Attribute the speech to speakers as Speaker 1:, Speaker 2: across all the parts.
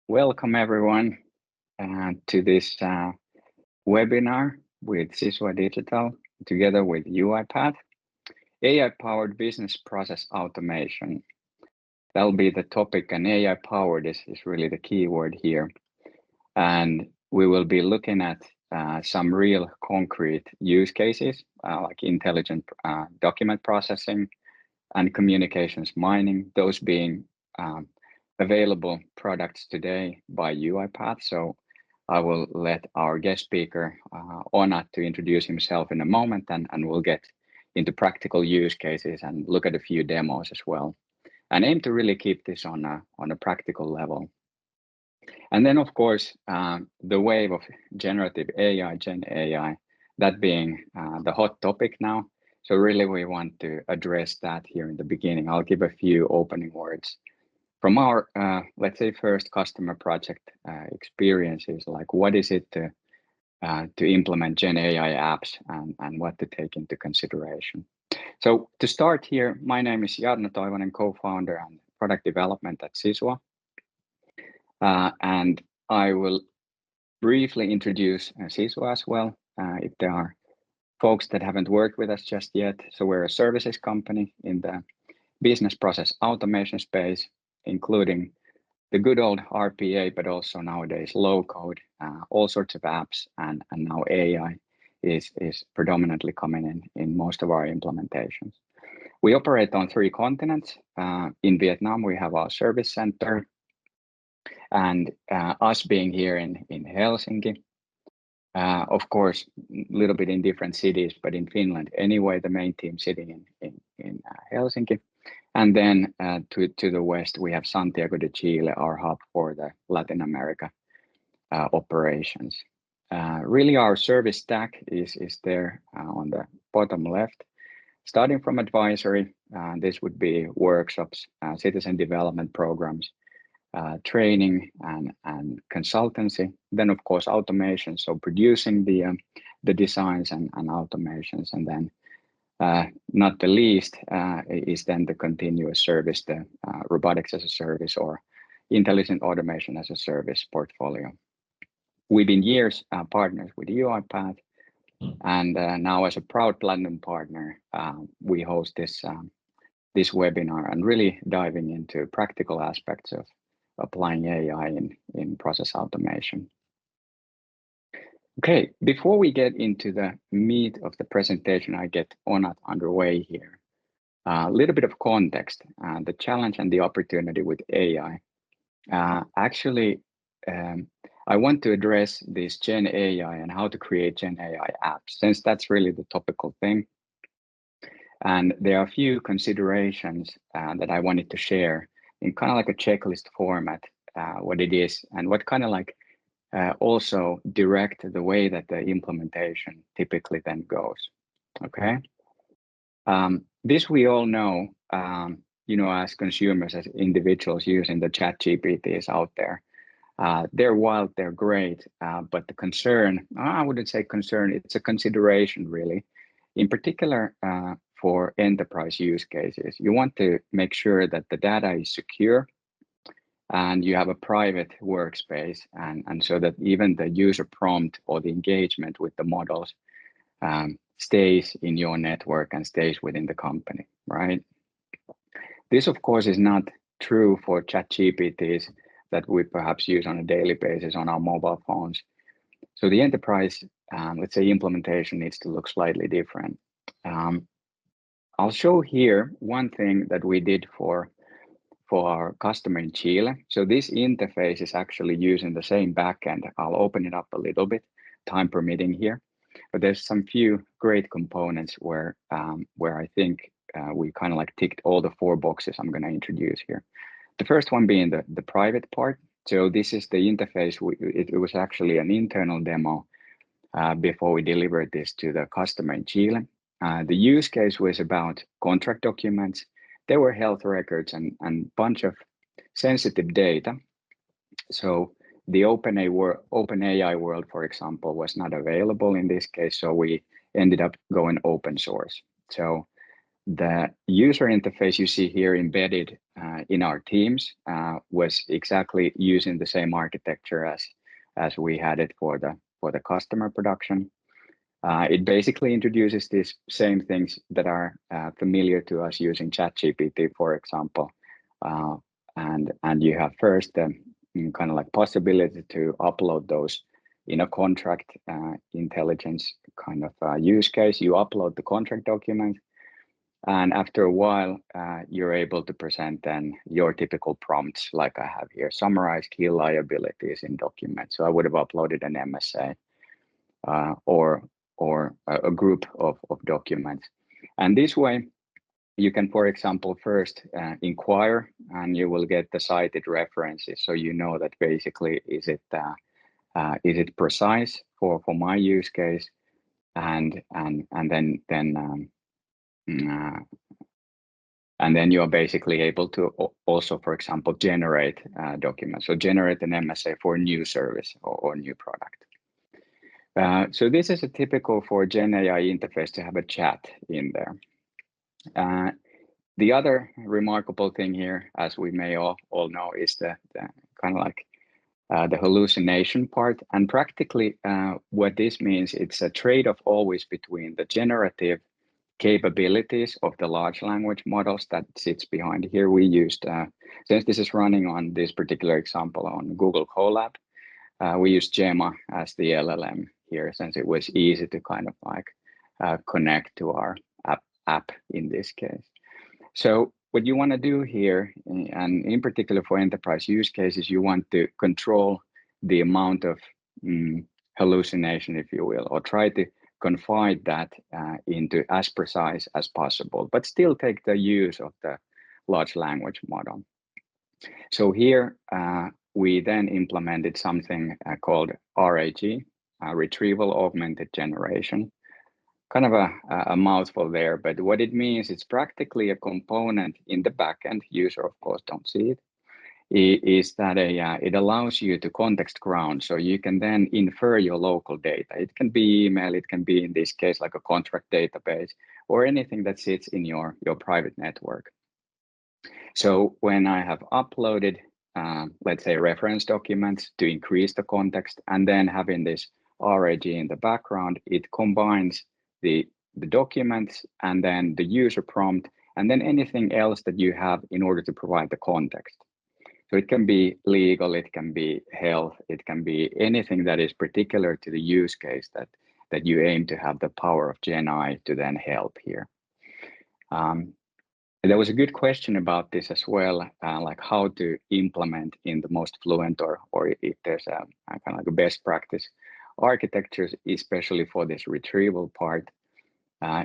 Speaker 1: Welcome everyone to this webinar with Sisua Digital together with Uipath, AI-powered business process automation. That'll be the topic, and AI-powered is really the key word here. And we will be looking at some real concrete use cases like intelligent document processing and communications mining, those being available products today by Uipath. So I will let our guest speaker, Ona, to introduce himself in a moment, and we'll get into practical use cases and look at a few demos as well, and aim to really keep this on a practical level. And then, of course, the wave of generative AI, Gen AI, that being the hot topic now. So really, we want to address that here in the beginning. I'll give a few opening words from our, let's say, first customer project experiences, like what is it to implement Gen AI apps and what to take into consideration. So to start here, my name is Jarno Toivonen, co-founder and product development at Sisua. And I will briefly introduce Sisua as well, if there are folks that haven't worked with us just yet. So we're a services company in the business process automation space, including the good old RPA, but also nowadays low code, all sorts of apps, and now AI is predominantly coming in most of our implementations. We operate on 3 continents. In Vietnam, we have our service center, and us being here in Helsinki. Of course, a little bit in different cities, but in Finland anyway, the main team sitting in Helsinki. And then to the west, we have Santiago de Chile, our hub for the Latin America operations. Really, our service stack is there on the bottom left. Starting from advisory, this would be workshops, citizen development programs, training and consultancy. Then, of course, automation, so producing the designs and automations, and then not the least is then the continuous service, the robotics as a service or intelligent automation as a service portfolio. We've been years partners with Uipath, and now as a proud platinum partner, we host this webinar and really diving into practical aspects of applying AI in process automation. Okay, before we get into the meat of the presentation, I get Ona underway here. A little bit of context, the challenge and the opportunity with AI. Actually, I want to address this Gen AI and how to create Gen AI apps, since that's really the topical thing. And there are a few considerations that I wanted to share in kind of like a checklist format, what it is and what kind of like also direct the way that the implementation typically then goes. Okay. This we all know, as consumers, as individuals using the chat GPTs out there. They're wild, they're great, but the concern, I wouldn't say concern, it's a consideration really. In particular, for enterprise use cases, you want to make sure that the data is secure and you have a private workspace, and so that even the user prompt or the engagement with the models stays in your network and stays within the company, right? This, of course, is not true for chat GPTs that we perhaps use on a daily basis on our mobile phones. So the enterprise, let's say, implementation needs to look slightly different. I'll show here one thing that we did for our customer in Chile. So this interface is actually using the same backend. I'll open it up a little bit, time permitting here. But there's some few great components where I think we kind of like ticked all the 4 boxes I'm going to introduce here. The first one being the private part. So this is the interface. It was actually an internal demo before we delivered this to the customer in Chile. The use case was about contract documents. There were health records and bunch of sensitive data. So the OpenAI world, for example, was not available in this case. So we ended up going open source. So The user interface you see here embedded in our teams was exactly using the same architecture as we had it for the customer production. It basically introduces these same things that are familiar to us using ChatGPT, for example. And you have first the kind of like possibility to upload those in a contract intelligence kind of use case. You upload the contract document, and after a while, you're able to present then your typical prompts, like I have here, summarize key liabilities in documents. So I would have uploaded an MSA or a group of documents. And this way, you can, for example, first inquire, and you will get the cited references. So you know that basically, is it precise for my use case? And then you are basically able to also, for example, generate documents. So generate an MSA for a new service or new product. So this is a typical for Gen AI interface to have a chat in there. The other remarkable thing here, as we may all know, is the kind of like the hallucination part. And practically what this means, it's a trade-off always between the generative capabilities of the large language models that sits behind here. We used, since this is running on this particular example on Google Colab, we used Gemma as the LLM here, since it was easy to kind of like connect to our app in this case. So what you want to do here, and in particular for enterprise use cases, you want to control the amount of hallucination, if you will, or try to confine that into as precise as possible, but still take the use of the large language model. So here we then implemented something called RAG, Retrieval Augmented Generation. Kind of a mouthful there, but what it means, it's practically a component in the backend. User, of course, don't see it. Is that it allows you to context ground, so you can then infer your local data. It can be email, it can be in this case like a contract database, or anything that sits in your private network. So when I have uploaded, let's say, reference documents to increase the context, and then having this RAG in the background, it combines the documents and then the user prompt, and then anything else that you have in order to provide the context. So it can be legal, it can be health, it can be anything that is particular to the use case that you aim to have the power of Gen AI to then help here. There was a good question about this as well, like how to implement in the most fluent or if there's a kind of like a best practice architectures, especially for this retrieval part.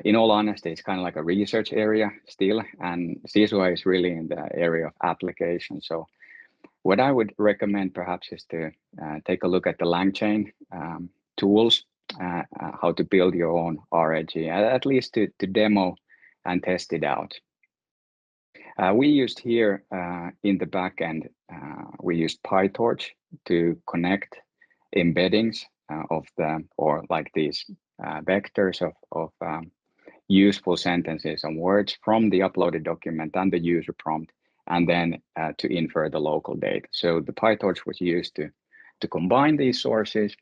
Speaker 1: In all honesty, it's kind of like a research area still, and Sisua is really in the area of application. So what I would recommend perhaps is to take a look at the LangChain tools, how to build your own RAG, at least to demo and test it out. We used here in the backend, we used PyTorch to connect embeddings of or like these vectors of useful sentences and words from the uploaded document and the user prompt, and then to infer the local data. So the PyTorch was used to combine these sources.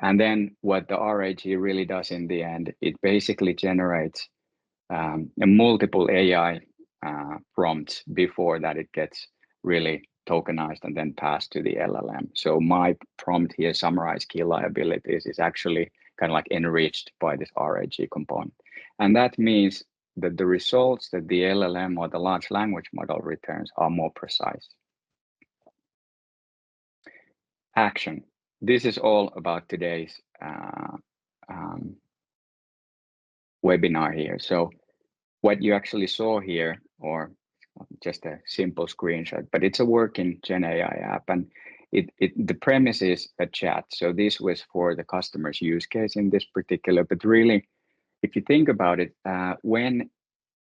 Speaker 1: And then what the RAG really does in the end, it basically generates multiple AI prompts before that it gets really tokenized and then passed to the LLM. So my prompt here, summarize key liabilities, is actually kind of like enriched by this RAG component. And that means that the results that the LLM or the large language model returns are more precise. Action. This is all about today's webinar here. So what you actually saw here, or just a simple screenshot, but it's a working Gen AI app, and the premise is a chat. So this was for the customer's use case in this particular, but really, if you think about it, when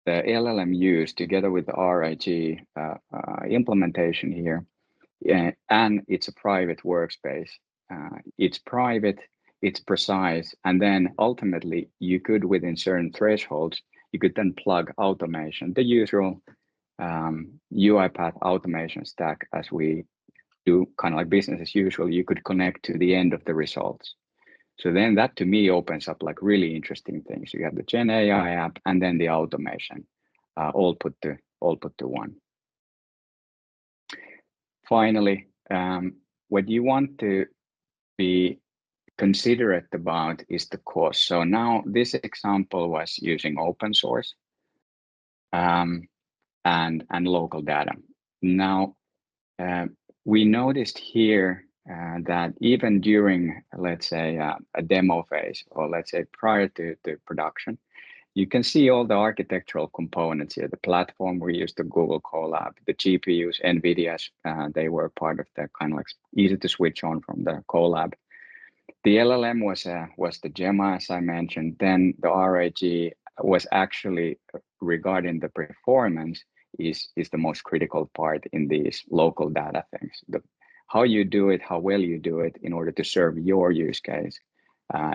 Speaker 1: the LLM used together with the RAG implementation here, and it's a private workspace, it's private, it's precise, and then ultimately you could, within certain thresholds, you could then plug automation, the usual UiPath automation stack as we do kind of like business as usual. You could connect to the end of the results. So then that to me opens up like really interesting things. You have the Gen AI app and then the automation all put to one. Finally, what you want to be considerate about is the cost. So now this example was using open source and local data. Now we noticed here that even during, let's say, a demo phase, or let's say prior to production, you can see all the architectural components here. The platform, we used the Google Colab, the GPUs, NVIDIA's, they were part of the kind of like easy to switch on from the Colab. The LLM was the Gemma, as I mentioned. Then the RAG was actually, regarding the performance, is the most critical part in these local data things. How you do it, how well you do it in order to serve your use case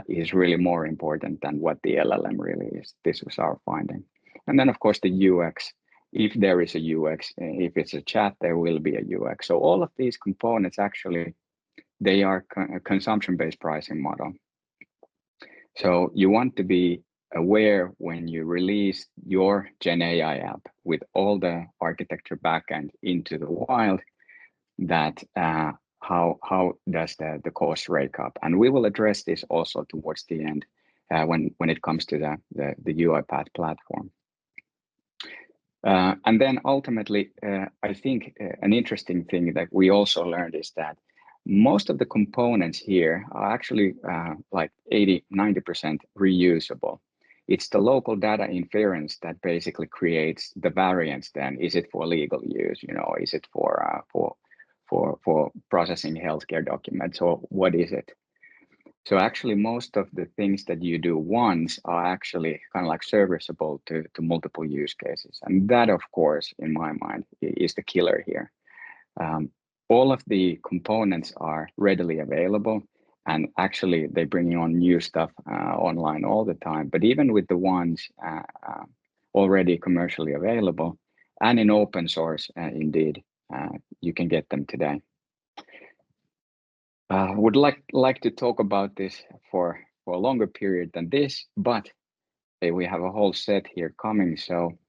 Speaker 1: is really more important than what the LLM really is. This was our finding. And then, of course, the UX. If there is a UX, if it's a chat, there will be a UX. So all of these components actually, they are a consumption-based pricing model. So you want to be aware when you release your Gen AI app with all the architecture backend into the wild, that how does the cost rake up? And we will address this also towards the end when it comes to the UiPath platform. And then ultimately, I think an interesting thing that we also learned is that most of the components here are actually like 80–90% reusable. It's the local data inference that basically creates the variance. Then is it for legal use? You know, is it for processing healthcare documents, or what is it? So actually, most of the things that you do once are actually kind of like serviceable to multiple use cases, and that, of course, in my mind, is the killer here. All of the components are readily available, and actually they're bringing on new stuff online all the time. But even with the ones already commercially available and in open source, indeed, you can get them today. Would like to talk about this for a longer period than this, but we have a whole set here coming. So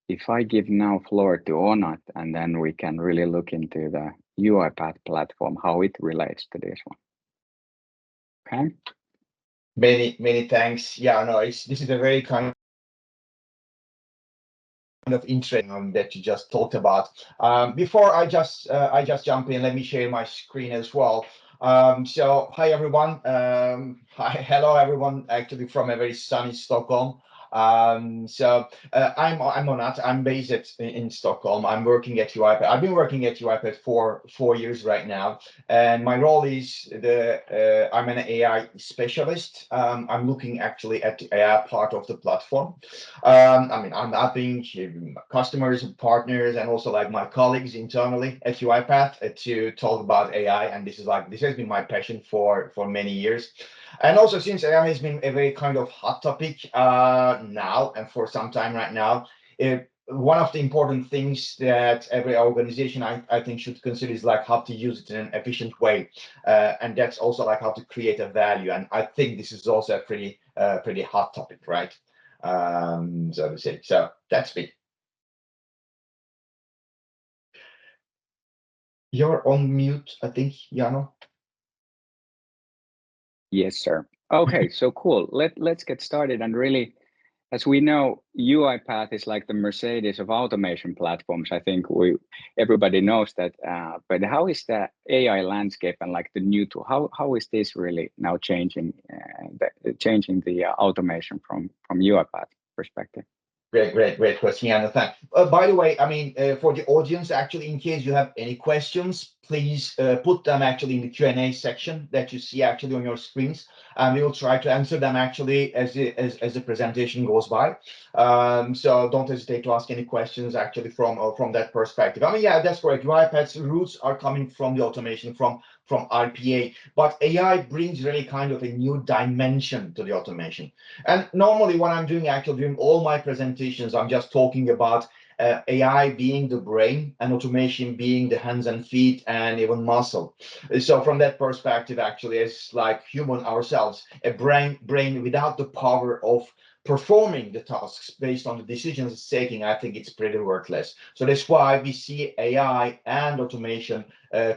Speaker 1: if I give now floor to Onat, and then we can really look into the UiPath platform, how it relates to this one. Okay.
Speaker 2: Many thanks. Yeah, no, this is a very kind of interesting that you just talked about. Before I just jump in, let me share my screen as well. So hi everyone. Hello everyone. Actually from a very sunny Stockholm. I'm Onat. I'm based in Stockholm. I'm working at UiPath. I've been working at UiPath for 4 years right now, and my role is I'm an AI specialist. I'm looking actually at the AI part of the platform. I mean, I'm helping customers and partners, and also like my colleagues internally at UiPath to talk about AI. And this has been my passion for many years. And also, since AI has been a very kind of hot topic now and for some time right now, one of the important things that every organization I think should consider is like how to use it in an efficient way, and that's also like how to create a value. And I think this is also a pretty hot topic, right? So to say. So that's me. You're on mute, I think, Jano.
Speaker 1: Yes, sir. Okay, so cool. Let's get started. And really, as we know, UiPath is like the Mercedes of automation platforms. I think everybody knows that. But how is the AI landscape and like the new tool? How is this really now changing the automation from UiPath perspective?
Speaker 2: Great question, Jano. Thanks. By the way, I mean, for the audience, actually, in case you have any questions, please put them actually in the Q&A section that you see actually on your screens, and we will try to answer them actually as the presentation goes by. So don't hesitate to ask any questions actually from that perspective. I mean, yeah, that's correct. UiPath's roots are coming from the automation, from from RPA, but AI brings really kind of a new dimension to the automation. And normally when I'm doing actually doing all my presentations, I'm just talking about AI being the brain and automation being the hands and feet and even muscle. So from that perspective, actually, as like human ourselves, a brain without the power of performing the tasks based on the decisions it's taking, I think it's pretty worthless. So that's why we see AI and automation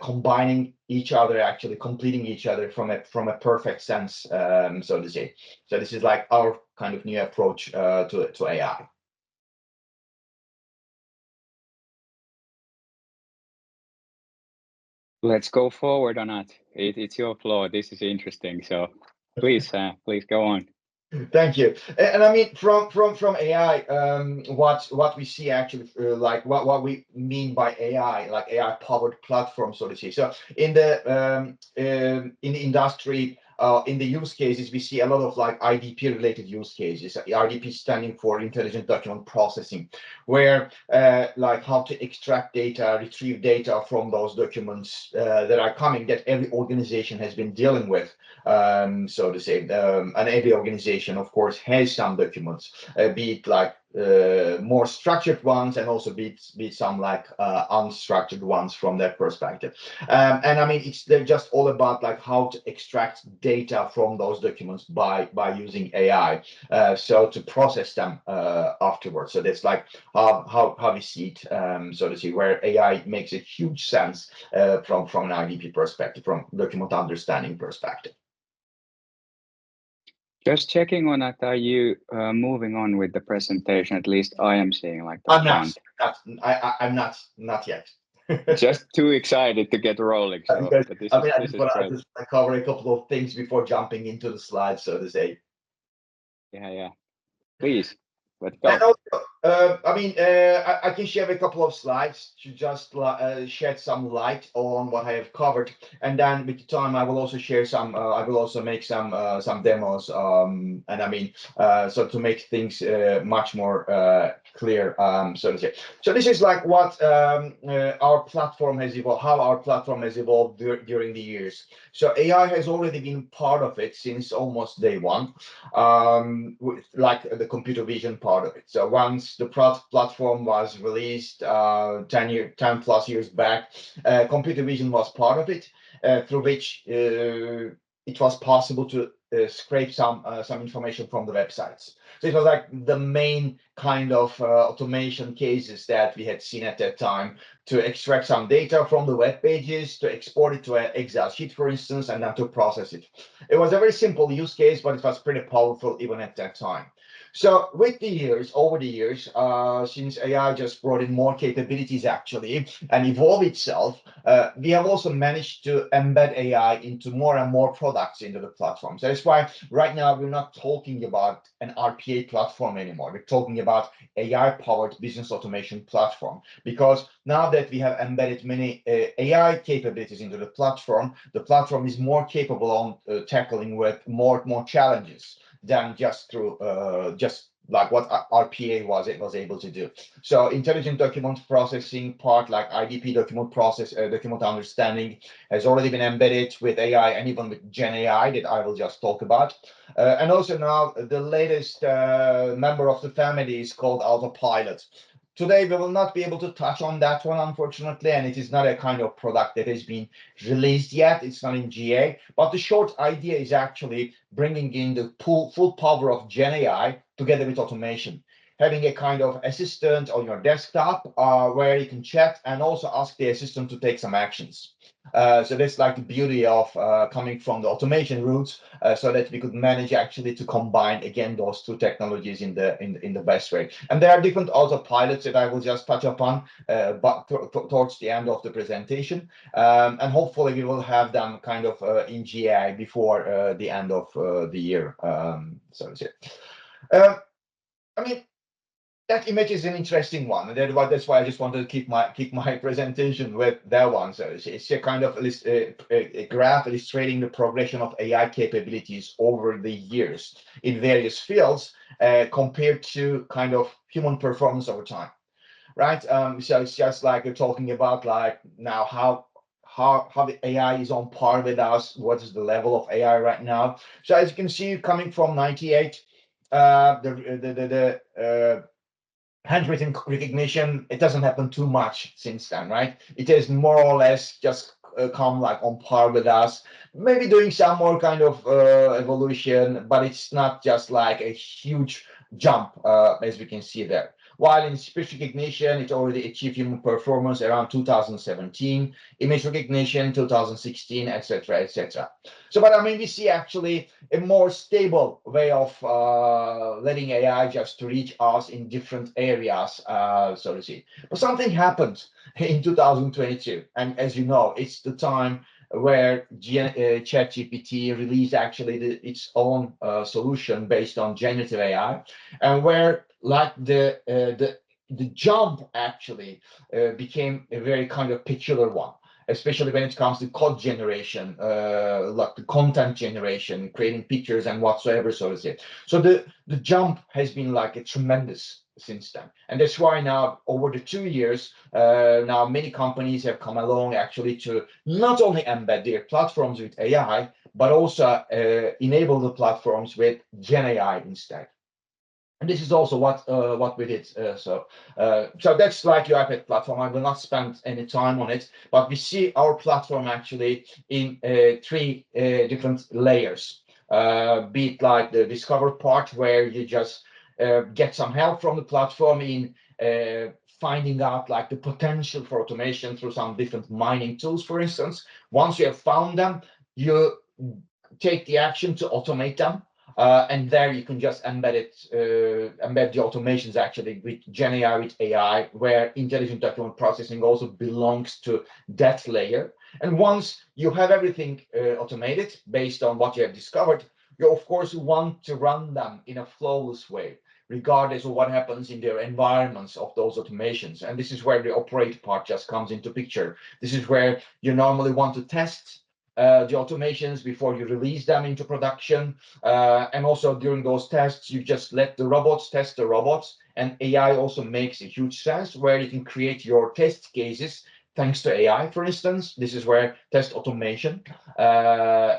Speaker 2: combining each other, actually completing each other from a perfect sense, so to say. So this is like our kind of new approach to AI.
Speaker 1: Let's go forward on that. It's your floor. This is interesting. So please go on.
Speaker 2: Thank you. And I mean, from AI, what we see actually, like what we mean by AI, like AI powered platform, so to say. So in the industry, in the use cases, we see a lot of like IDP related use cases. IDP standing for intelligent document processing, where like how to extract data, retrieve data from those documents that are coming, that every organization has been dealing with, so to say. And every organization, of course, has some documents, be it like more structured ones, and also be it some like unstructured ones from that perspective. And I mean, they're just all about like how to extract data from those documents by using AI, so to process them afterwards. So that's like how we see it, so to say, where AI makes a huge sense from an IDP perspective, from document understanding perspective.
Speaker 1: Just checking on that, are you moving on with the presentation? At least I am seeing like the
Speaker 2: I'm
Speaker 1: front.
Speaker 2: I'm not yet.
Speaker 1: Just too excited to get rolling. So,
Speaker 2: Because,
Speaker 1: but this
Speaker 2: I mean,
Speaker 1: is great.
Speaker 2: I cover a couple of things before jumping into the slides, so to say.
Speaker 1: Yeah. Please, let's
Speaker 2: And
Speaker 1: go.
Speaker 2: also, I mean, I can share a couple of slides to just shed some light on what I have covered, and then with the time I will also share some. I will also make some demos, and I mean, so to make things much more clear, so to say. So this is like what our platform has evolved, how our platform has evolved during the years. So AI has already been part of it since almost day one, with like the computer vision part of it. So once the platform was released 10 plus years back, computer vision was part of it, through which it was possible to scrape some information from the websites. So it was like the main kind of automation cases that we had seen at that time, to extract some data from the web pages, to export it to an Excel sheet, for instance, and then to process it. It was a very simple use case, but it was pretty powerful even at that time. So with the years, over the years, since AI just brought in more capabilities actually and evolve itself, we have also managed to embed AI into more and more products into the platform. So that's why right now we're not talking about an RPA platform anymore. We're talking about AI-powered business automation platform, because now that we have embedded many AI capabilities into the platform is more capable on tackling with more challenges than just through just like what RPA was able to do. So intelligent document processing part, like IDP document understanding, has already been embedded with AI and even with Gen AI that I will just talk about. And also now the latest member of the family is called Autopilot. Today, we will not be able to touch on that one, unfortunately, and it is not a kind of product that has been released yet. It's not in GA, but the short idea is actually bringing in the full power of Gen AI together with automation. Having a kind of assistant on your desktop where you can chat and also ask the assistant to take some actions. So that's like the beauty of coming from the automation roots, so that we could manage actually to combine again those two technologies in the best way. And there are different autopilots that I will just touch upon, but towards the end of the presentation, and hopefully we will have them kind of in GI before the end of the year. So that's it. I mean, that image is an interesting one, and that's why I just wanted to keep my presentation with that one. So it's a kind of a graph illustrating the progression of AI capabilities over the years in various fields, compared to kind of human performance over time, right? So it's just like you're talking about like now how the AI is on par with us. What is the level of AI right now? So as you can see, coming from 98, the handwritten recognition, it doesn't happen too much since then, right? It is more or less just come like on par with us, maybe doing some more kind of evolution, but it's not just like a huge jump as we can see there. While in speech recognition, it already achieved human performance around 2017, image recognition 2016, etc., etc. So, but I mean, we see actually a more stable way of letting AI just to reach us in different areas, so to see. But something happened in 2022, and as you know, it's the time where ChatGPT released actually its own solution based on generative AI, and where like the jump actually became a very kind of peculiar one, especially when it comes to code generation, like the content generation, creating pictures and whatsoever, so to say. So the jump has been like a tremendous since then. And that's why now over the 2 years, now many companies have come along actually to not only embed their platforms with AI, but also enable the platforms with Gen AI instead. And this is also what we did. So that's like your Uipath platform. I will not spend any time on it, but we see our platform actually in three different layers. Be it like the discover part, where you just get some help from the platform in finding out like the potential for automation through some different mining tools, for instance. Once you have found them, you take the action to automate them. And there you can just embed it, embed the automations actually with Gen AI, with AI, where intelligent document processing also belongs to that layer. And once you have everything automated based on what you have discovered, you of course want to run them in a flawless way, regardless of what happens in their environments of those automations. And this is where the operate part just comes into picture. This is where you normally want to test the automations before you release them into production. And also during those tests, you just let the robots test the robots. And AI also makes a huge sense where you can create your test cases thanks to AI, for instance. This is where test automation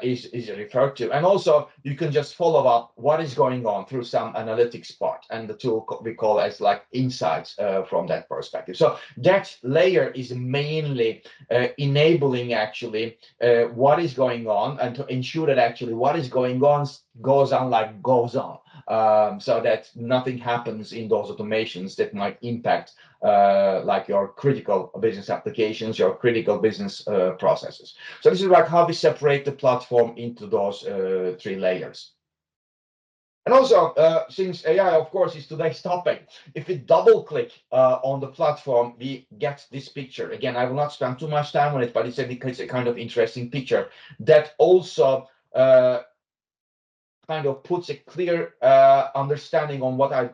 Speaker 2: is referred to. And also you can just follow up what is going on through some analytics part, and the tool we call as like insights from that perspective. So that layer is mainly enabling actually what is going on, and to ensure that actually what is going on goes on like goes on. So that nothing happens in those automations that might impact like your critical business applications, your critical business processes. So this is like how we separate the platform into those three layers. And also, since AI, of course, is today's topic, if we double click on the platform, we get this picture. Again, I will not spend too much time on it, but it's a kind of interesting picture that also kind of puts a clear understanding on what I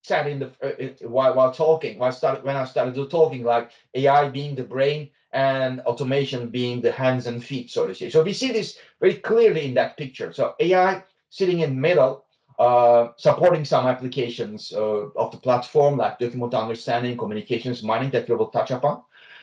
Speaker 2: said in the while talking. When I started talking, like AI being the brain and automation being the hands and feet, so to say. So we see this very clearly in that picture. So AI sitting in middle, supporting some applications of the platform, like document understanding, communications, mining, that we will touch upon,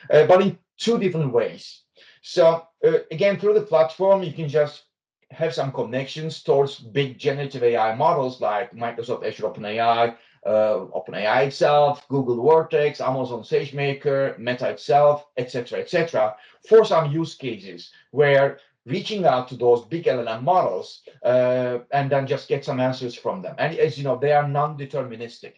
Speaker 2: but in two different ways. So again, through the platform, you can just have some connections towards big generative AI models like Microsoft Azure OpenAI, OpenAI itself, Google Vertex, Amazon SageMaker, Meta itself, etc., for some use cases where reaching out to those big LLM models and then just get some answers from them. And as you know, they are non-deterministic,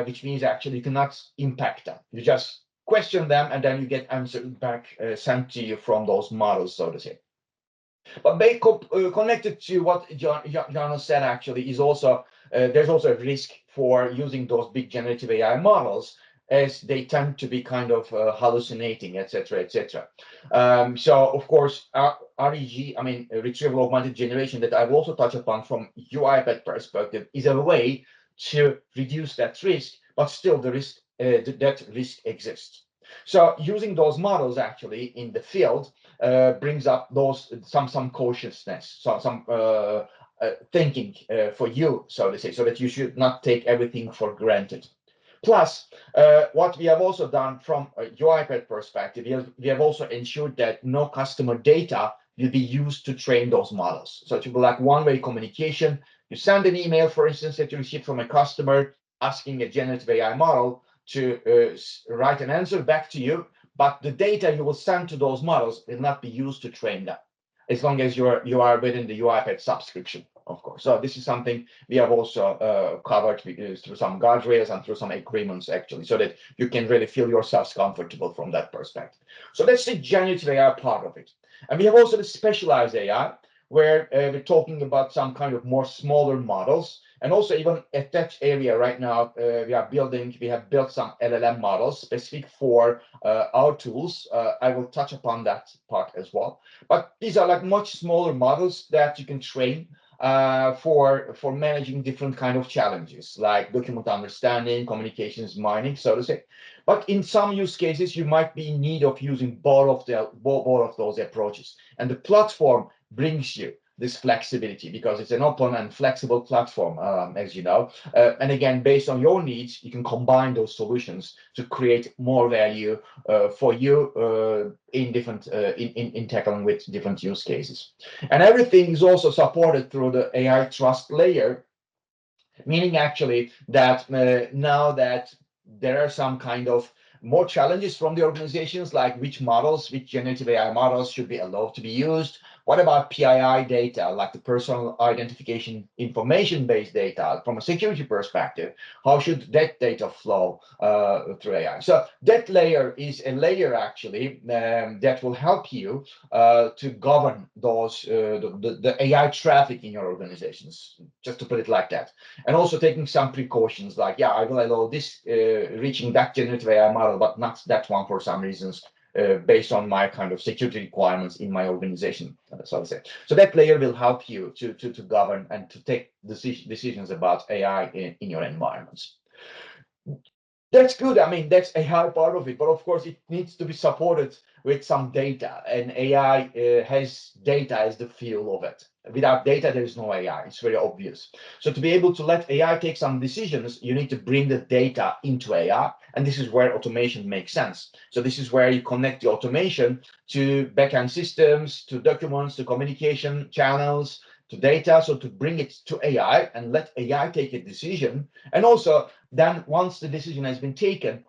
Speaker 2: which means actually you cannot impact them. You just question them and then you get answers back sent to you from those models, so to say. But connected to what Jarno said, actually, is also there's also a risk for using those big generative AI models, as they tend to be kind of hallucinating, etc. So of course, REG, I mean retrieval augmented generation, that I will also touch upon from UiPath perspective, is a way to reduce that risk, but still the risk that risk exists. So using those models actually in the field brings up those some cautiousness, some thinking for you, so to say, so that you should not take everything for granted. Plus, what we have also done from a UiPath perspective, we have also ensured that no customer data will be used to train those models. So it will be like one-way communication. You send an email, for instance, that you receive from a customer asking a generative AI model to write an answer back to you, but the data you will send to those models will not be used to train them, as long as you are within the UiPath subscription, of course. So this is something we have also covered through some guardrails and through some agreements, actually, so that you can really feel yourselves comfortable from that perspective. So that's the generative AI part of it. And we have also the specialized AI, where we're talking about some kind of more smaller models. And also even at that area right now, we have built some LLM models specific for our tools. I will touch upon that part as well. But these are like much smaller models that you can train for managing different kind of challenges, like document understanding, communications mining, so to say. But in some use cases, you might be in need of using both of those approaches. And the platform brings you this flexibility because it's an open and flexible platform, as you know. And again, based on your needs, you can combine those solutions to create more value for you in tackling with different use cases. And everything is also supported through the AI trust layer, meaning actually that now that there are some kind of more challenges from the organizations, like which generative AI models should be allowed to be used. What about PII data, like the personal identification information-based data from a security perspective? How should that data flow through AI? So that layer is a layer actually that will help you to govern those the AI traffic in your organizations, just to put it like that. And also taking some precautions, like, yeah, I will allow this reaching that generative AI model, but not that one for some reasons, based on my kind of security requirements in my organization, so to say. So that layer will help you to govern and to take decisions about AI in your environments. That's good. I mean, that's a high part of it, but of course, it needs to be supported with some data, and AI has data as the fuel of it. Without data, there is no AI. It's very obvious. So to be able to let AI take some decisions, you need to bring the data into AI, and this is where automation makes sense. So this is where you connect the automation to backend systems, to documents, to communication channels, to data, so to bring it to AI and let AI take a decision. And also, then once the decision has been taken,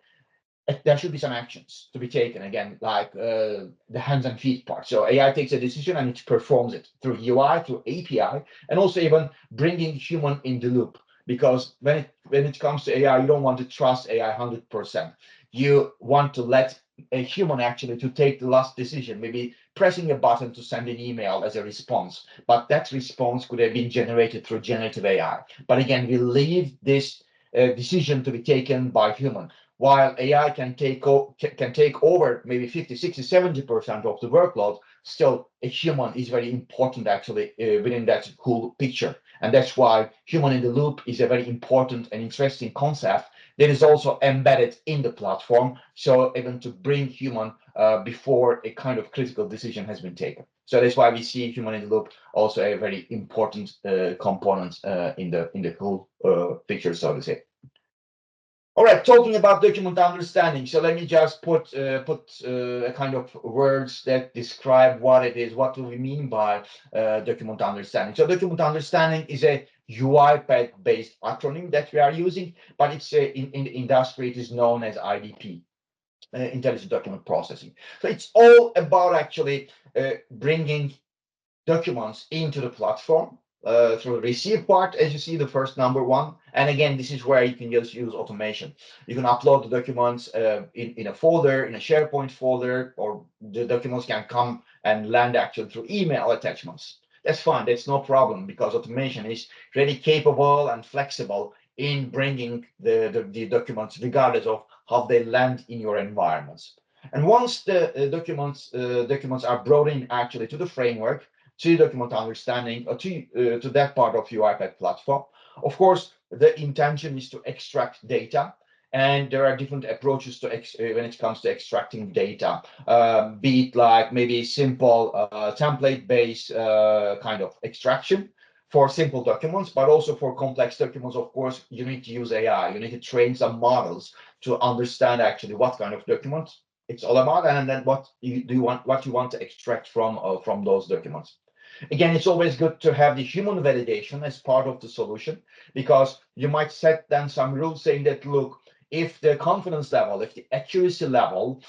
Speaker 2: there should be some actions to be taken, again, like the hands and feet part. So AI takes a decision and it performs it through UI, through API, and also even bringing human in the loop. Because when it comes to AI, you don't want to trust AI 100%. You want to let a human actually to take the last decision, maybe pressing a button to send an email as a response. But that response could have been generated through generative AI. But again, we leave this decision to be taken by human, while AI can take over maybe 50, 60, 70% of the workload. Still, a human is very important actually within that whole picture. And that's why human in the loop is a very important and interesting concept that is also embedded in the platform. So even to bring human before a kind of critical decision has been taken. So that's why we see human in the loop also a very important component in the whole picture, so to say. All right, talking about document understanding. So let me just put a kind of words that describe what it is. What do we mean by document understanding? So document understanding is a UiPath-based acronym that we are using, but it's in the industry, it is known as IDP, Intelligent Document Processing. So it's all about actually bringing documents into the platform through the receive part, as you see, the first number one. And again, this is where you can just use automation. You can upload the documents in a folder, in a SharePoint folder, or the documents can come and land actually through email attachments. That's fine. That's no problem, because automation is really capable and flexible in bringing the documents regardless of how they land in your environments. And once the documents are brought in actually to the framework, to document understanding, or to that part of UiPath platform. Of course, the intention is to extract data, and there are different approaches to when it comes to extracting data, be it like maybe simple template-based kind of extraction for simple documents, but also for complex documents. Of course, you need to use AI. You need to train some models to understand actually what kind of document it's all about, and then what you want to extract from those documents. Again, it's always good to have the human validation as part of the solution, because you might set then some rules saying that, look, if the confidence level, if the accuracy level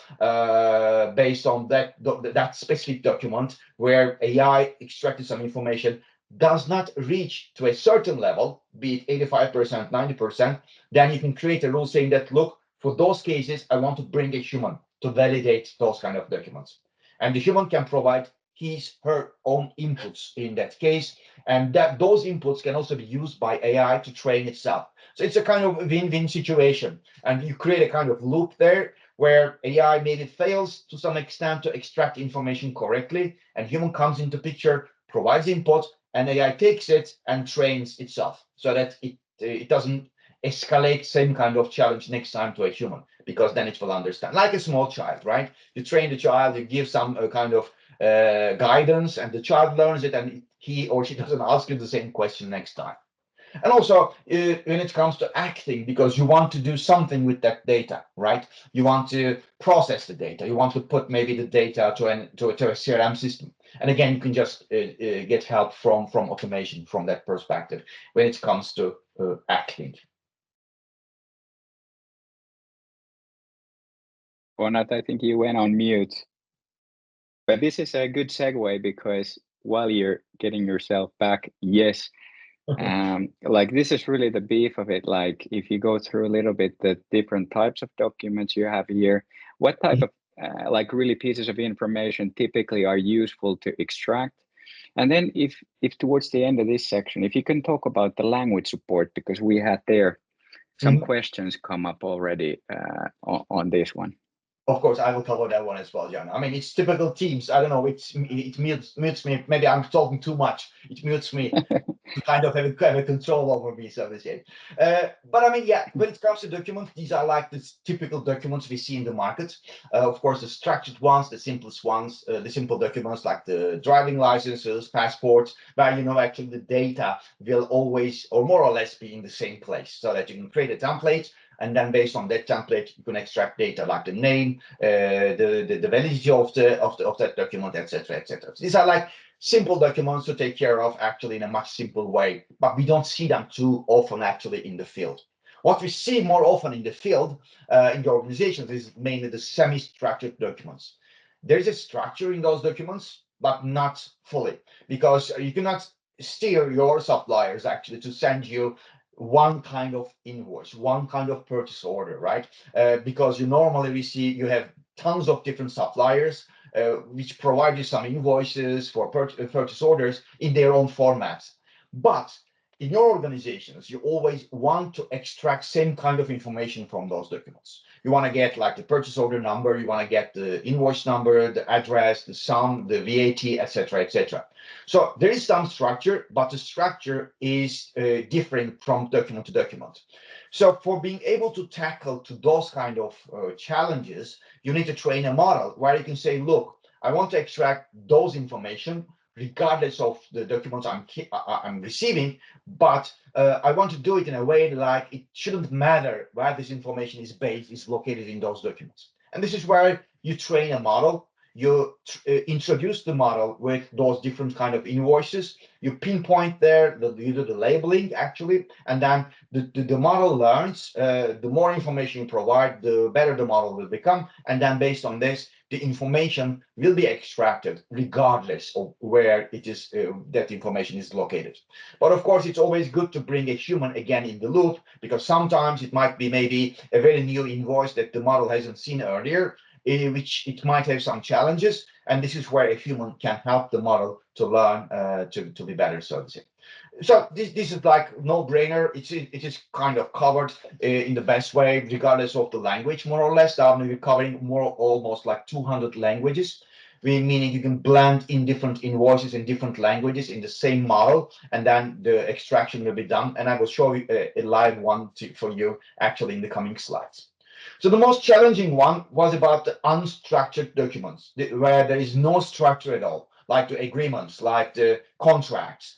Speaker 2: based on that specific document where AI extracted some information does not reach to a certain level, be it 85%, 90%, then you can create a rule saying that, look, for those cases, I want to bring a human to validate those kind of documents. And the human can provide his, her own inputs in that case, and that those inputs can also be used by AI to train itself. So it's a kind of win-win situation, and you create a kind of loop there where AI maybe fails to some extent to extract information correctly, and human comes into picture, provides input, and AI takes it and trains itself so that it doesn't escalate same kind of challenge next time to a human, because then it will understand. Like a small child, right? You train the child, you give some kind of guidance, and the child learns it, and he or she doesn't ask you the same question next time. And also when it comes to acting, because you want to do something with that data, right? You want to process the data, you want to put maybe the data to a CRM system, and again you can just get help from automation from that perspective when it comes to acting.
Speaker 1: Onat, I think you went on mute. But this is a good segue, because while you're getting yourself back, yes, like this is really the beef of it. Like if you go through a little bit the different types of documents you have here, what type of like really pieces of information typically are useful to extract? And then if towards the end of this section, if you can talk about the language support, because we had there some questions come up already on this one.
Speaker 2: Of course, I will cover that one as well, Jan. I mean, it's typical Teams. I don't know, it mutes me. Maybe I'm talking too much. It mutes me to kind of have a control over me, so to say. But I mean, yeah, when it comes to documents, these are like the typical documents we see in the market. Of course, the structured ones, the simplest ones, the simple documents like the driving licenses, passports, where you know actually the data will always or more or less be in the same place, so that you can create a template. And then based on that template, you can extract data like the name, the validity of that document, etc., etc. These are like simple documents to take care of actually in a much simple way, but we don't see them too often actually in the field. What we see more often in the field, in the organizations, is mainly the semi-structured documents. There is a structure in those documents, but not fully, because you cannot steer your suppliers actually to send you one kind of invoice, one kind of purchase order, right? Because you have tons of different suppliers which provide you some invoices for purchase orders in their own formats. But in your organizations, you always want to extract same kind of information from those documents. You want to get like the purchase order number, you want to get the invoice number, the address, the sum, the VAT, etc., etc. So there is some structure, but the structure is different from document to document. So for being able to tackle to those kind of challenges, you need to train a model where you can say, look, I want to extract those information regardless of the documents I'm receiving, but I want to do it in a way like it shouldn't matter where this information is located in those documents. And this is where you train a model. You introduce the model with those different kind of invoices. You pinpoint there, you do the labeling actually, and then the model learns. The more information you provide, the better the model will become. And then based on this, the information will be extracted regardless of where it is that information is located. But of course, it's always good to bring a human again in the loop, because sometimes it might be maybe a very new invoice that the model hasn't seen earlier, which it might have some challenges, and this is where a human can help the model to learn to be better, so to say. So this is like no-brainer. It is kind of covered in the best way, regardless of the language, more or less. Now we're covering almost like 200 languages, meaning you can blend in different invoices in different languages in the same model, and then the extraction will be done. And I will show you a live one for you actually in the coming slides. So the most challenging one was about the unstructured documents, where there is no structure at all. like the agreements, like the contracts,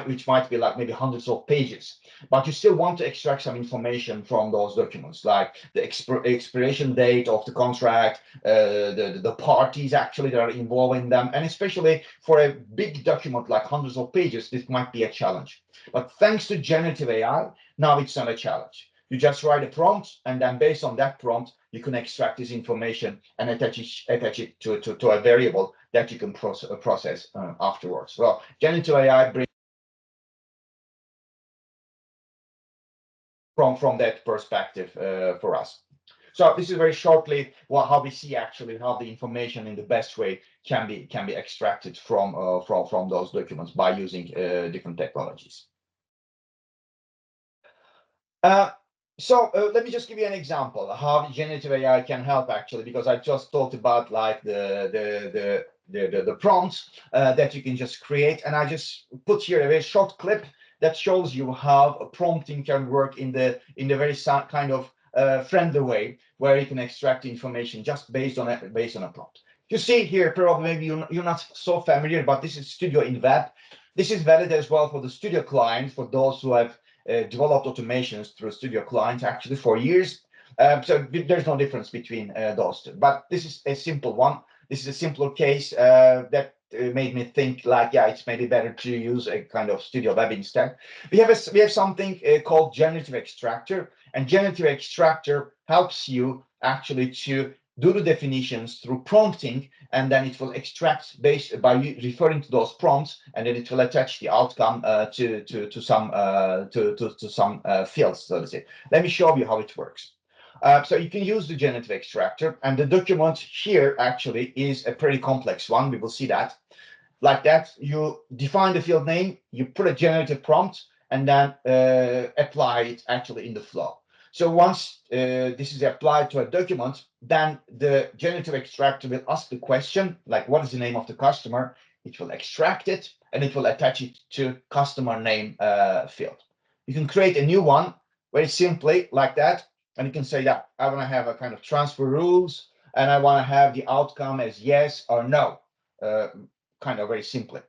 Speaker 2: which might be like maybe hundreds of pages, but you still want to extract some information from those documents, like the expiration date of the contract, the parties actually that are involved in them, and especially for a big document like hundreds of pages, this might be a challenge. But thanks to generative AI, now it's not a challenge. You just write a prompt, and then based on that prompt, you can extract this information and attach it to a variable that you can process afterwards. Well, generative AI brings from that perspective for us. So this is very shortly how we see actually how the information in the best way can be extracted from those documents by using different technologies. So let me just give you an example of how generative AI can help actually, because I just talked about like the prompts that you can just create, and I just put here a very short clip that shows you how prompting can work in the very kind of friendly way where you can extract information just based on a prompt. You see here, probably maybe you're not so familiar, but this is Studio in Web. This is valid as well for the Studio client, for those who have developed automations through Studio client actually for years. So there's no difference between those two. But this is a simple one. This is a simpler case that made me think like, yeah, it's maybe better to use a kind of Studio Web instead. We have something called generative extractor, and generative extractor helps you actually to do the definitions through prompting, and then it will extract based by referring to those prompts, and then it will attach the outcome to some fields, so to say. Let me show you how it works. So you can use the generative extractor, and the document here actually is a pretty complex one. We will see that. Like that, you define the field name, you put a generative prompt, and then apply it actually in the flow. So once this is applied to a document, then the generative extractor will ask the question, like, what is the name of the customer? It will extract it, and it will attach it to customer name field. You can create a new one very simply like that, and you can say that I want to have a kind of transfer rules, and I want to have the outcome as yes or no, kind of very simply.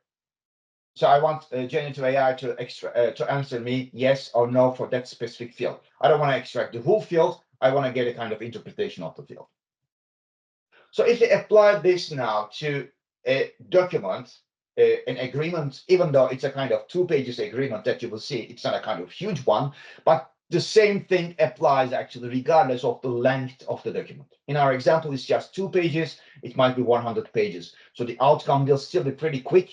Speaker 2: So I want generative AI to answer me yes or no for that specific field. I don't want to extract the whole field. I want to get a kind of interpretation of the field. So if we apply this now to a document, an agreement, even though it's a kind of 2 pages agreement that you will see, it's not a kind of huge one, but the same thing applies actually regardless of the length of the document. In our example, it's just 2 pages. It might be 100 pages. So the outcome will still be pretty quick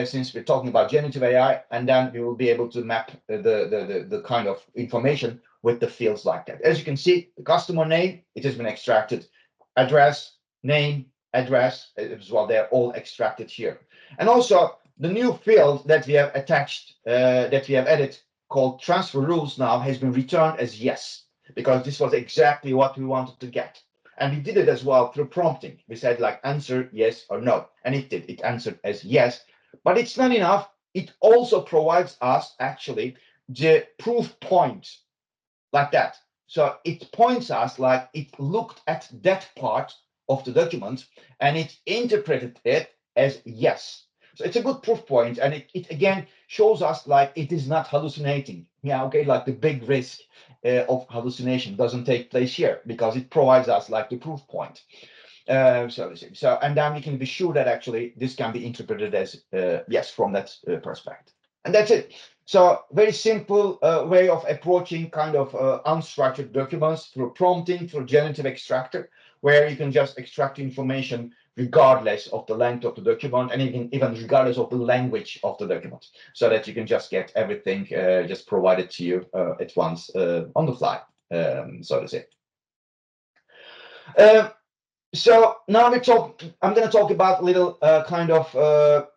Speaker 2: since we're talking about generative AI, and then we will be able to map the kind of information with the fields like that. As you can see, the customer name, it has been extracted. Address, name, address as well, they're all extracted here. And also the new field that we have attached, that we have added, called transfer rules, now has been returned as yes, because this was exactly what we wanted to get. And we did it as well through prompting. We said like answer yes or no, and it did. It answered as yes, but it's not enough. It also provides us actually the proof point like that. So it points us like it looked at that part of the document and it interpreted it as yes. So it's a good proof point, and it again shows us like it is not hallucinating. Yeah, okay, like the big risk of hallucination doesn't take place here because it provides us like the proof point. So and then we can be sure that actually this can be interpreted as yes from that perspective. And that's it. So very simple way of approaching kind of unstructured documents through prompting, through generative extractor, where you can just extract information regardless of the length of the document, and even regardless of the language of the document, so that you can just get everything just provided to you at once on the fly, so to say. So now I'm going to talk about a little kind of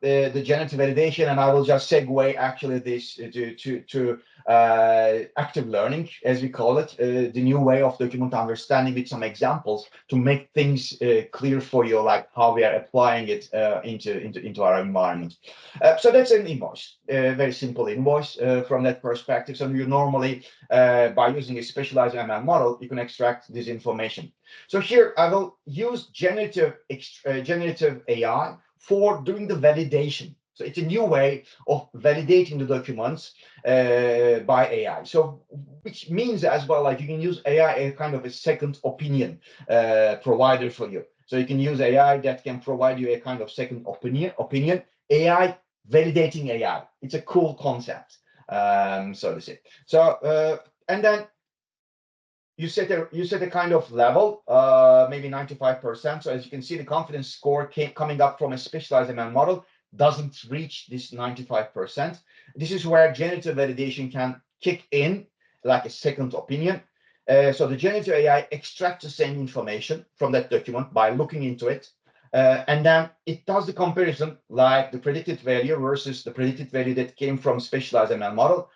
Speaker 2: the generative validation, and I will just segue actually this to active learning, as we call it, the new way of document understanding with some examples to make things clear for you, like how we are applying it into our environment. So that's an invoice, very simple invoice from that perspective. So you normally, by using a specialized ML model, you can extract this information. So here I will use generative AI for doing the validation. So it's a new way of validating the documents by AI. So which means as well, like you can use AI as kind of a second opinion provider for you. So you can use AI that can provide you a kind of second opinion. AI validating AI. It's a cool concept, so to say. So and then you set a kind of level, maybe 95%. So as you can see, the confidence score coming up from a specialized ML model doesn't reach this 95%. This is where generative validation can kick in, like a second opinion. So the generative AI extracts the same information from that document by looking into it. And then it does the comparison, like the predicted value versus the predicted value that came from specialized ML model.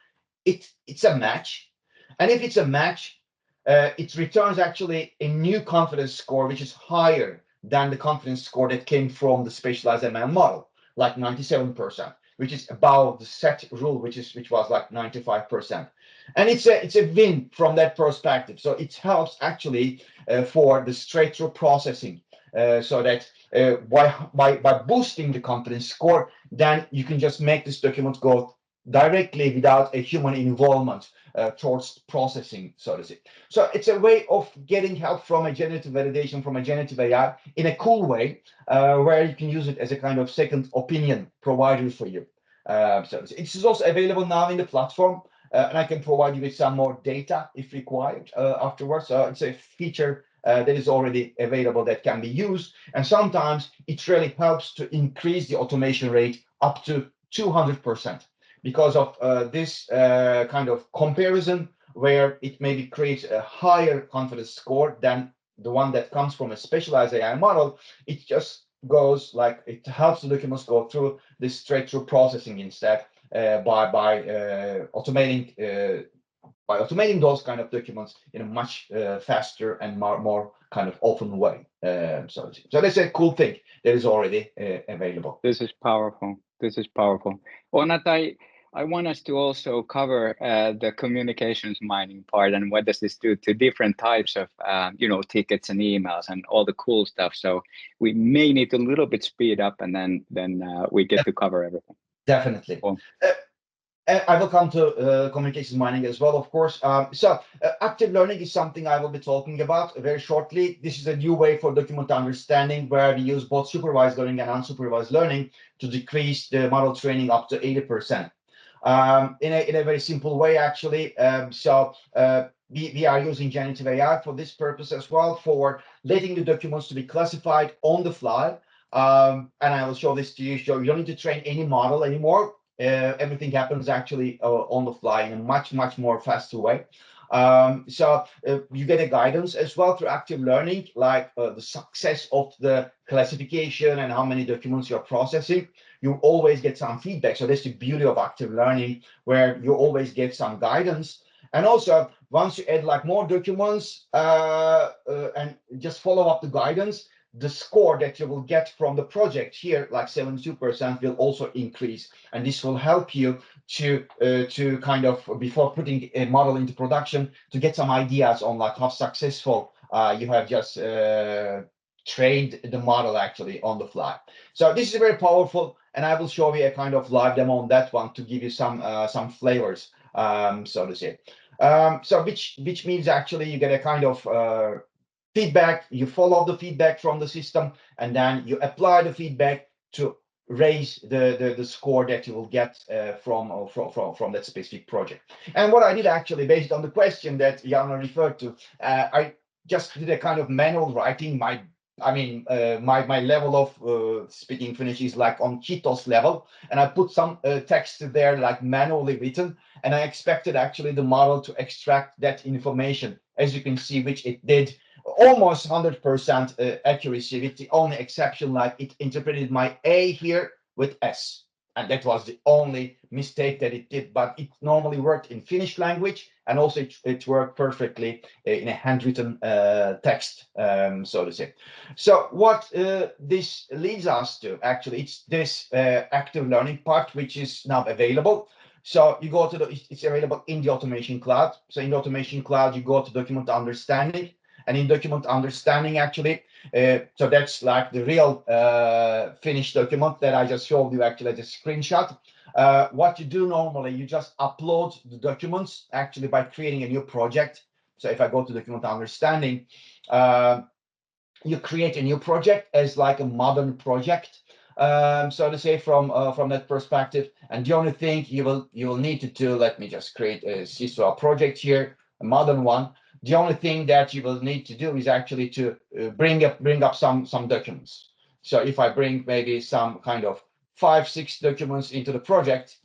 Speaker 2: It's a match. And if it's a match, it returns actually a new confidence score, which is higher than the confidence score that came from the specialized ML model, like 97%, which is above the set rule, which was like 95%. And it's a win from that perspective. So it helps actually for the straight-through processing, so that by boosting the confidence score, then you can just make this document go directly without a human involvement towards processing, so to say. So it's a way of getting help from a generative validation, from a generative AI in a cool way, where you can use it as a kind of second opinion provider for you. So it's also available now in the platform, and I can provide you with some more data if required afterwards. So it's a feature that is already available that can be used. And sometimes it really helps to increase the automation rate up to 200%. Because of this kind of comparison, where it maybe creates a higher confidence score than the one that comes from a specialized AI model. It just goes like, it helps the documents go through this straight-through processing instead, by automating those kind of documents in a much faster and more kind of open way. So that's a cool thing that is already available.
Speaker 1: This is powerful. This is powerful. Onat, I want us to also cover the communications mining part and what does this do to different types of tickets and emails and all the cool stuff. So we may need to a little bit speed up, and then we get to cover everything.
Speaker 2: Definitely.
Speaker 1: Cool.
Speaker 2: I will come to communications mining as well, of course. So active learning is something I will be talking about very shortly. This is a new way for document understanding, where we use both supervised learning and unsupervised learning to decrease the model training up to 80%. In a very simple way, actually. We are using generative AI for this purpose as well, for letting the documents to be classified on the fly. And I will show this to you. So you don't need to train any model anymore. Everything happens actually on the fly in a much more faster way. You get a guidance as well through active learning, like the success of the classification and how many documents you're processing. You always get some feedback. So that's the beauty of active learning, where you always get some guidance. And also, once you add like more documents and just follow up the guidance, the score that you will get from the project here, like 72%, will also increase. And this will help you to kind of, before putting a model into production, to get some ideas on like how successful you have just trained the model actually on the fly. So this is very powerful, and I will show you a kind of live demo on that one to give you some flavors, so to say. So which means actually you get a kind of feedback, you follow the feedback from the system, and then you apply the feedback to raise the score that you will get from that specific project. And what I did actually, based on the question that Jana referred to, I just did a kind of manual writing. My level of speaking Finnish is like on Kitos level, and I put some text there like manually written, and I expected actually the model to extract that information, as you can see, which it did. Almost 100% accuracy, with the only exception, like it interpreted my A here with S. And that was the only mistake that it did, but it normally worked in Finnish language, and also it worked perfectly in a handwritten text, so to say. So what this leads us to, actually, it's this active learning part, which is now available. So you go to it's available in the Automation Cloud. So in the Automation Cloud, you go to document understanding, And in document understanding, actually, so that's like the real finished document that I just showed you actually as a screenshot. What you do normally, you just upload the documents actually by creating a new project. So if I go to document understanding, you create a new project as like a modern project, so to say, from that perspective. And the only thing you will need to do, let me just create a Sisua project here, a modern one. The only thing that you will need to do is actually to bring up some documents. So if I bring maybe some kind of 5-6 documents into the project,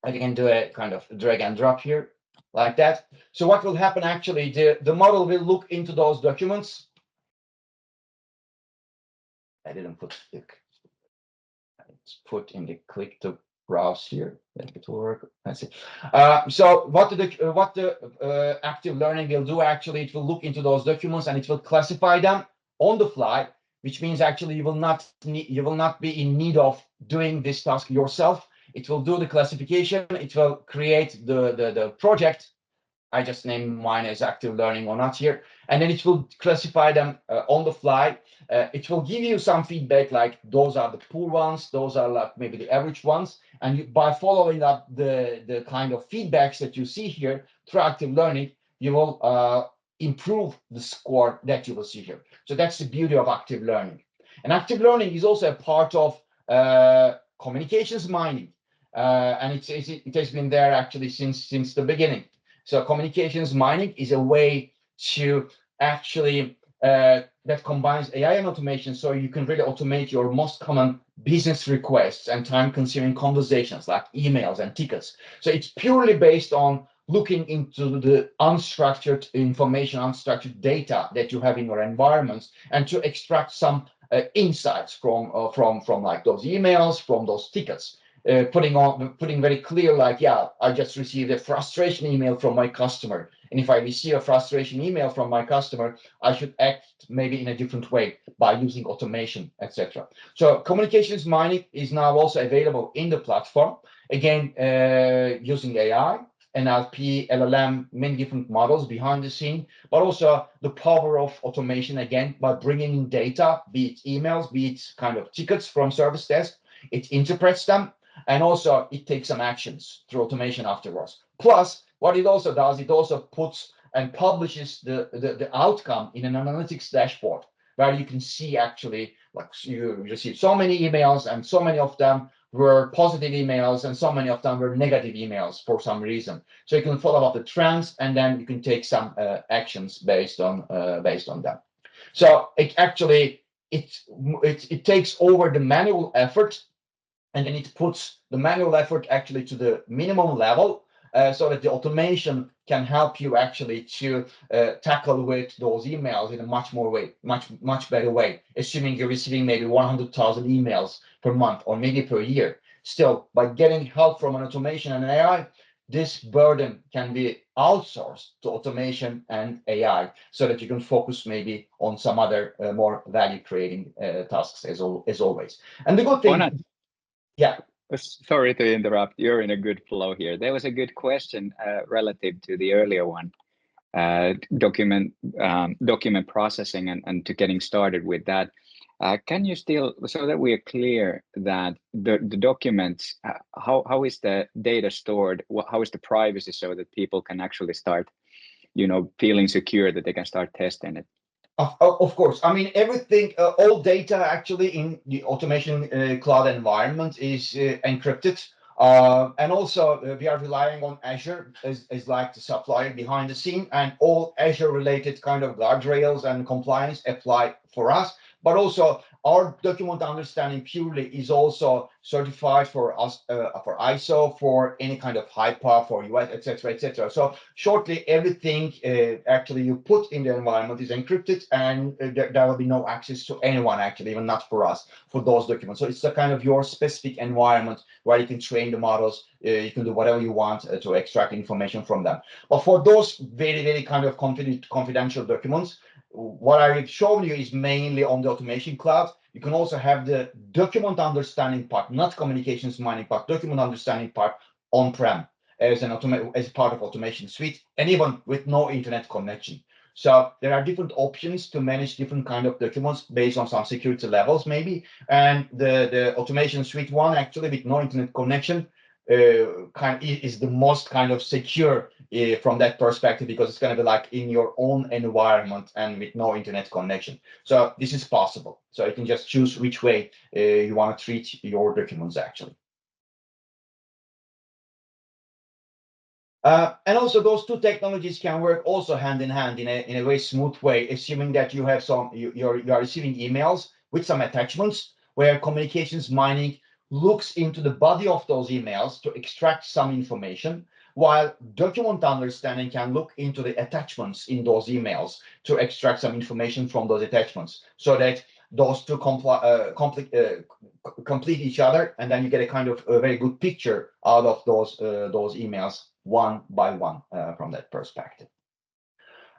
Speaker 2: I can do a kind of drag and drop here like that. So what will happen actually, the model will look into those documents. I didn't put the, it's put in the click to browse here. Let it work. Let's see. So what the active learning will do actually, it will look into those documents and it will classify them on the fly, which means actually you will not be in need of doing this task yourself. It will do the classification. It will create the project. I just named mine as active learning or not here. And then it will classify them on the fly. It will give you some feedback like those are the poor ones, those are like maybe the average ones. And by following up the kind of feedbacks that you see here through active learning, you will improve the score that you will see here. So that's the beauty of active learning. And active learning is also a part of communications mining. And it has been there actually since the beginning. So communications mining is a way to actually that combines AI and automation, so you can really automate your most common business requests and time-consuming conversations like emails and tickets. So it's purely based on looking into the unstructured information, unstructured data that you have in your environments, and to extract some insights from like those emails, from those tickets. Putting very clear, like, yeah, I just received a frustration email from my customer. And if I receive a frustration email from my customer, I should act maybe in a different way by using automation, etc. So communications mining is now also available in the platform, again, using AI, NLP, LLM, many different models behind the scene, but also the power of automation, again, by bringing in data, be it emails, be it kind of tickets from service desk. It interprets them, and also it takes some actions through automation afterwards. Plus, what it also does, it also puts and publishes the outcome in an analytics dashboard, where you can see actually, like, you receive so many emails and so many of them were positive emails and so many of them were negative emails for some reason. So you can follow up the trends, and then you can take some actions based on them. So it actually it takes over the manual effort, and then it puts the manual effort actually to the minimum level, so that the automation can help you actually to tackle with those emails in a much better way, assuming you're receiving maybe 100,000 emails per month or maybe per year. Still, by getting help from an automation and AI, this burden can be outsourced to automation and AI, so that you can focus maybe on some other more value creating tasks as always. And the good thing, yeah.
Speaker 1: Sorry to interrupt. You're in a good flow here. There was a good question relative to the earlier one, document processing and to getting started with that. Can you still, so that we are clear that the documents, how is the data stored? How is the privacy, so that people can actually start, feeling secure that they can start testing it?
Speaker 2: Of course. I mean, everything, all data actually in the automation cloud environment is encrypted. And also we are relying on Azure as like the supplier behind the scene, and all Azure related kind of guardrails and compliance apply for us. But also our document understanding purely is also certified for us, for ISO, for any kind of HIPAA, for US, etc., etc. So shortly, everything actually you put in the environment is encrypted, and there will be no access to anyone, actually, even not for us, for those documents. So it's a kind of your specific environment where you can train the models. You can do whatever you want to extract information from them. But for those very, very kind of confidential documents, what I've shown you is mainly on the automation cloud. You can also have the document understanding part, not communications mining part, document understanding part on-prem as part of automation suite, and even with no internet connection. So there are different options to manage different kind of documents based on some security levels maybe. And the automation suite one actually with no internet connection is the most kind of secure from that perspective, because it's going to be like in your own environment and with no internet connection. So this is possible. So you can just choose which way you want to treat your documents actually. And also those two technologies can work also hand in hand in a very smooth way, assuming that you have you are receiving emails with some attachments where communications mining looks into the body of those emails to extract some information, while document understanding can look into the attachments in those emails to extract some information from those attachments, so that those two complete each other, and then you get a kind of a very good picture out of those emails one by one from that perspective.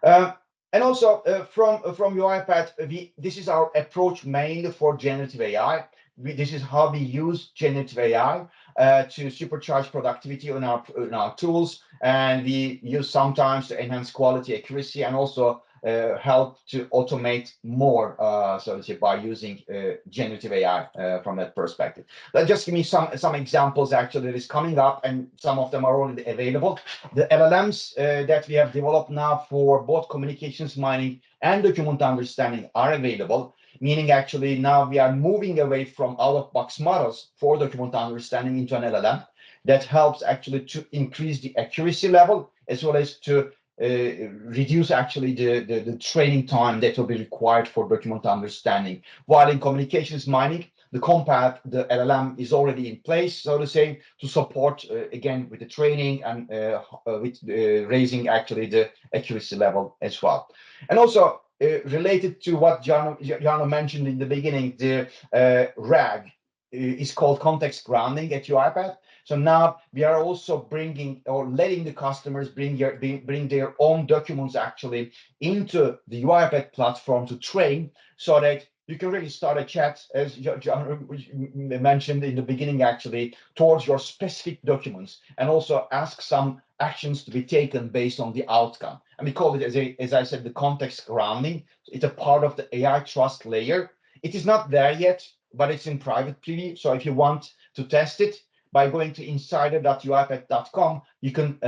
Speaker 2: And also from Uipath, this is our approach mainly for generative AI. This is how we use generative AI to supercharge productivity in our tools, and we use sometimes to enhance quality, accuracy, and also help to automate more, so to say, by using generative AI from that perspective. Let's just give me some examples actually that is coming up, and some of them are already available. The LLMs that we have developed now for both communications mining and document understanding are available, meaning actually now we are moving away from out-of-box models for document understanding into an LLM that helps actually to increase the accuracy level, as well as to reduce actually the training time that will be required for document understanding. While in communications mining, the LLM is already in place, so to say, to support again with the training and with raising actually the accuracy level as well. And also related to what Jarno mentioned in the beginning, the RAG is called context grounding at Uipath. So now we are also bringing or letting the customers bring their own documents actually into the Uipath platform to train, so that you can really start a chat, as John mentioned in the beginning, actually, towards your specific documents, and also ask some actions to be taken based on the outcome. And we call it, as I said, the context grounding. It's a part of the AI trust layer. It is not there yet, but it's in private preview. So if you want to test it, by going to insider.uipath.com, you can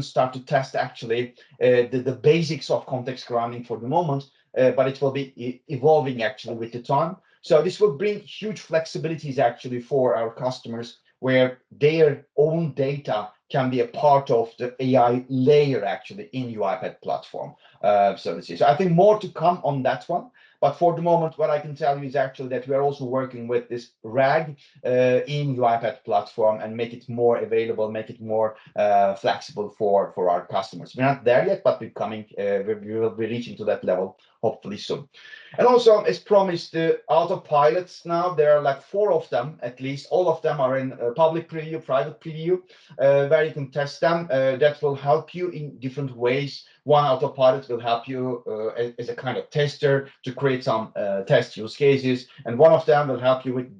Speaker 2: start to test actually the basics of context grounding for the moment, but it will be evolving actually with the time. So this will bring huge flexibilities actually for our customers, where their own data can be a part of the AI layer actually in Uipath platform. So I think more to come on that one. But for the moment, what I can tell you is actually that we are also working with this RAG in Uipath platform, and make it more available, make it more flexible for our customers. We're not there yet, but we're coming. We will be reaching to that level hopefully soon. And also, as promised, the autopilots now, there are like 4 of them at least. All of them are in public preview, private preview, where you can test them. That will help you in different ways. One autopilot will help you as a kind of tester to create some test use cases, and one of them will help you with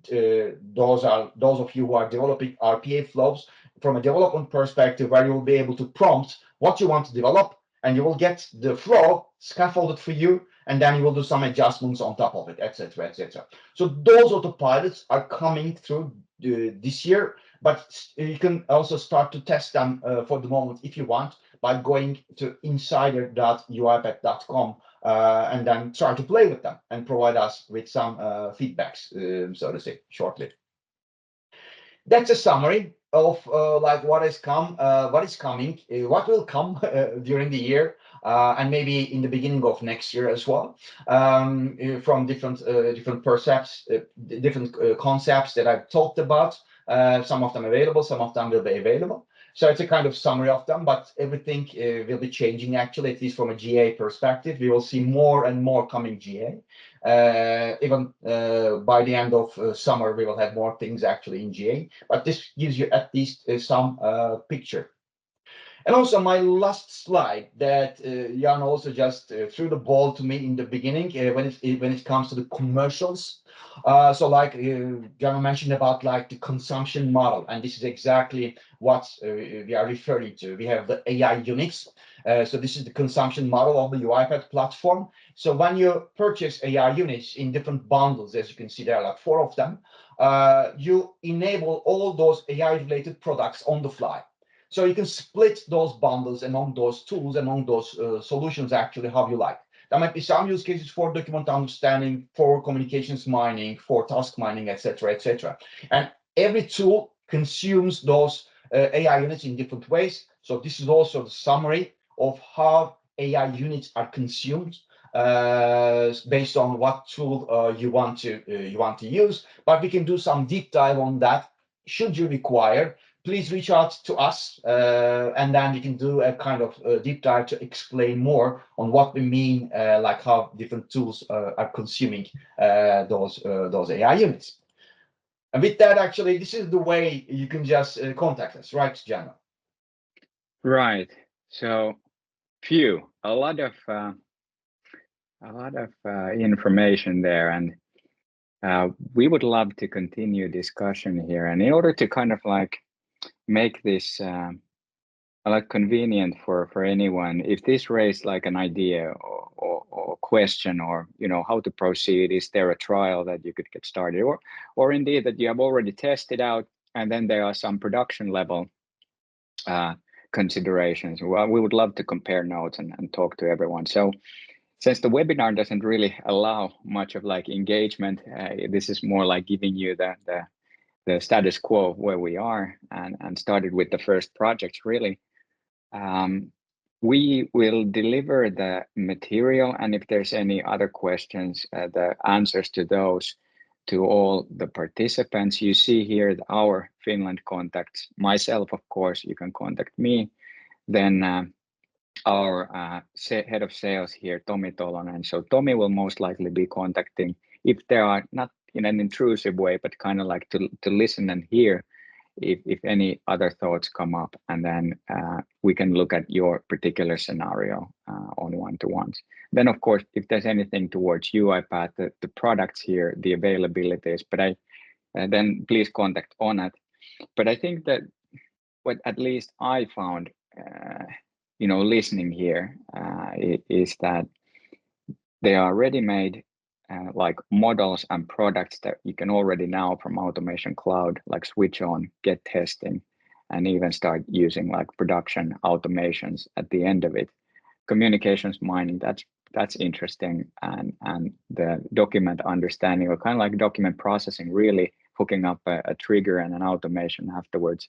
Speaker 2: those of you who are developing RPA flows from a development perspective, where you will be able to prompt what you want to develop, and you will get the flow scaffolded for you, and then you will do some adjustments on top of it, etc., etc. So those autopilots are coming through this year, but you can also start to test them for the moment if you want, by going to insider.uipath.com and then try to play with them and provide us with some feedbacks, so to say, shortly. That's a summary of like what is coming, what will come during the year, and maybe in the beginning of next year as well, from different percepts, different concepts that I've talked about. Some of them available, some of them will be available. So it's a kind of summary of them, but everything will be changing actually, at least from a GA perspective. We will see more and more coming GA. Even by the end of summer, we will have more things actually in GA, but this gives you at least some picture. And also my last slide that Jan also just threw the ball to me in the beginning when it comes to the commercials. So like Jan mentioned about like the consumption model, and this is exactly what we are referring to. We have the AI units. So this is the consumption model of the Uipath platform. So when you purchase AI units in different bundles, as you can see, there are like 4 of them. You enable all those AI related products on the fly. So you can split those bundles among those tools, among those solutions, actually, how you like. There might be some use cases for document understanding, for communications mining, for task mining, etc., etc. And every tool consumes those AI units in different ways. So this is also the summary of how AI units are consumed based on what tool you want to use. But we can do some deep dive on that should you require. Please reach out to us, and then we can do a kind of deep dive to explain more on what we mean, like how different tools are consuming those AI units. And with that, actually, this is the way you can just contact us, right, Jana?
Speaker 1: Right. So, a lot of information there, and we would love to continue discussion here. And in order to kind of like make this like convenient for anyone, if this raised like an idea or question, or how to proceed, is there a trial that you could get started, or indeed that you have already tested out, and then there are some production level considerations. Well, we would love to compare notes and talk to everyone. So since the webinar doesn't really allow much of like engagement, this is more like giving you the status quo of where we are, and started with the first projects really. We will deliver the material, and if there's any other questions, the answers to those to all the participants. You see here our Finland contacts. Myself, of course, you can contact me. Then our head of sales here, Tomi Tolonen. So Tomi will most likely be contacting, if there are not in an intrusive way, but kind of like to listen and hear if any other thoughts come up, and then we can look at your particular scenario on one-to-ones. Then, of course, if there's anything towards Uipath, the products here, the availabilities, but then please contact Onat. But I think that what at least I found, listening here, is that they are ready-made like models and products that you can already now from Automation Cloud, like switch on, get testing, and even start using like production automations at the end of it. Communications mining, that's interesting, and the document understanding, or kind of like document processing, really hooking up a trigger and an automation afterwards.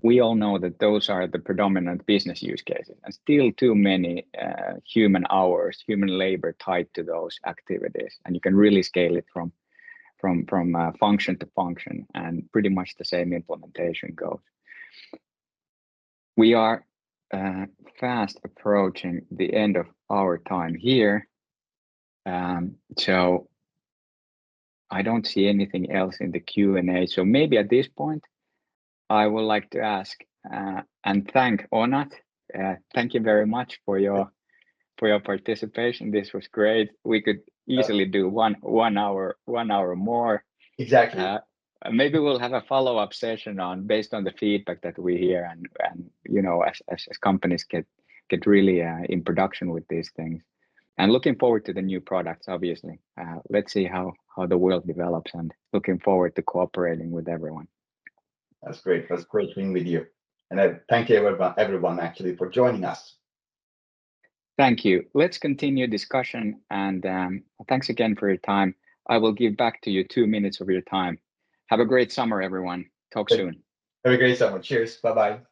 Speaker 1: We all know that those are the predominant business use cases, and still too many human hours, human labor tied to those activities. And you can really scale it from function to function, and pretty much the same implementation goes. We are fast approaching the end of our time here. So I don't see anything else in the Q&A. So maybe at this point, I would like to ask and thank Onat. Thank you very much for your participation. This was great. We could easily do one hour more.
Speaker 2: Exactly.
Speaker 1: Maybe we'll have a follow-up session based on the feedback that we hear, and as companies get really in production with these things. And looking forward to the new products, obviously. Let's see how the world develops, and looking forward to cooperating with everyone.
Speaker 2: That's great. That's great being with you. And I thank you everyone actually for joining us.
Speaker 1: Thank you. Let's continue discussion, and thanks again for your time. I will give back to you 2 minutes of your time. Have a great summer, everyone. Talk soon.
Speaker 2: Have a great summer. Cheers. Bye-bye.